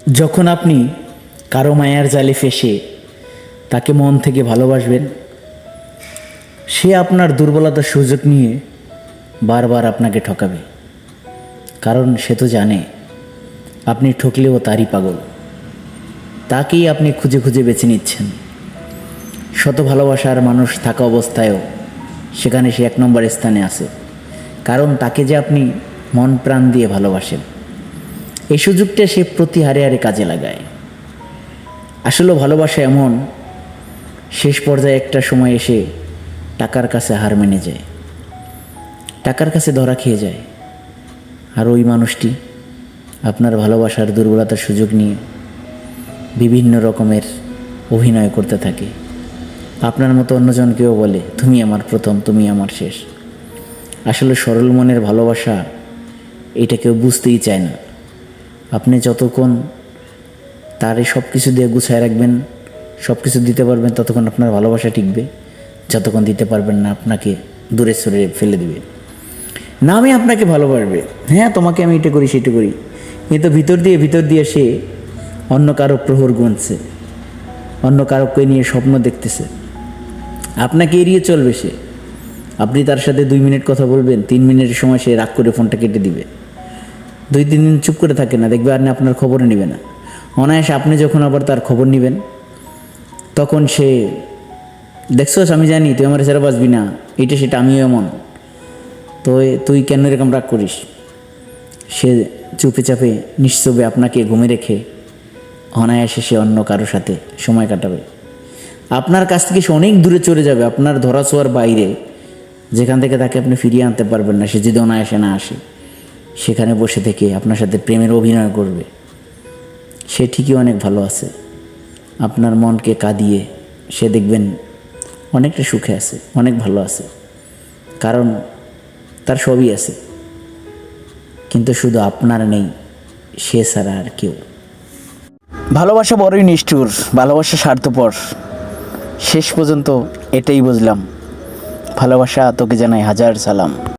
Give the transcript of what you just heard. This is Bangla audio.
যখন আপনি কারো মায়ার জালে ফেঁসে তাকে মন থেকে ভালোবাসবেন, সে আপনার দুর্বলতার সুযোগ নিয়ে বারবার আপনাকে ঠকাবে। কারণ সে তো জানে আপনি ঠকলেও তারই পাগল। তাকেই আপনি খুঁজে খুঁজে বেছে নিচ্ছেন। শত ভালোবাসার মানুষ থাকা অবস্থায়ও সেখানে সে 1 নম্বর স্থানে আছে, কারণ তাকে যে আপনি মন প্রাণ দিয়ে ভালোবাসেন। এই সুযোগটা সে প্রতি হারে হারে কাজে লাগায়। আসলে ভালোবাসা এমন, শেষ পর্যায়ে একটা সময় এসে টাকার কাছে হার মেনে যায়, টাকার কাছে ধরা খেয়ে যায়। আর ওই মানুষটি আপনার ভালোবাসার দুর্বলতার সুযোগ নিয়ে বিভিন্ন রকমের অভিনয় করতে থাকে। আপনার মতো অন্যজনকেও বলে, তুমি আমার প্রথম, তুমি আমার শেষ। আসলে সরল মনের ভালোবাসা এটা কেউ বুঝতেই চায় না। আপনি যতক্ষণ তারে সব কিছু দিয়ে গুছায় রাখবেন, সব কিছু দিতে পারবেন, ততক্ষণ আপনার ভালোবাসা টিকবে। যতক্ষণ দিতে পারবেন না, আপনাকে দূরে সরে ফেলে দেবে। না, আমি আপনাকে ভালোবাসবে, হ্যাঁ তোমাকে আমি এটা করি সেটা করি, কিন্তু ভিতর দিয়ে সে অন্য কারো প্রহর গুনছে, অন্য কারোকে নিয়ে স্বপ্ন দেখতেছে। আপনাকে এড়িয়ে চলবে সে। আপনি তার সাথে 2 মিনিট কথা বলবেন, 3 মিনিটের সময় সে রাগ করে ফোনটা কেটে দিবে। 2-3 দিন চুপ করে থাকে না, দেখবে আর আপনার খবরও নেবে না। অনায়াসে আপনি যখন আবার তার খবর নেবেন, তখন সে, দেখছোস আমি জানি তুই আমার ছেড়ে বাঁচবি না, এটা সেটা আমিও এমন, তো তুই কেন এরকম রাগ করিস। সে চুপে চাপে নিশ্চবে আপনাকে ঘুমে রেখে অনায়াসে সে অন্য কারোর সাথে সময় কাটাবে। আপনার কাছ থেকে সে অনেক দূরে চলে যাবে, আপনার ধরাছোঁয়ার বাইরে, যেখান থেকে তাকে আপনি ফিরিয়ে আনতে পারবেন না। সে যদি অনায়াসে না আসে, সেখানে বসে থেকে আপনার সাথে প্রেমের অভিনয় করবে। সে ঠিকই অনেক ভালো আছে, আপনার মনকে কাঁদিয়ে সে দেখবেন অনেকটা সুখে আছে, অনেক ভালো আছে, কারণ তার সবই আছে। কিন্তু শুধু আপনার নেই, সে ছাড়া আর কেউ। ভালোবাসা বড়ই নিষ্ঠুর, ভালোবাসা স্বার্থপর। শেষ পর্যন্ত এটাই বুঝলাম। ভালোবাসা তোকে জানাই হাজার সালাম।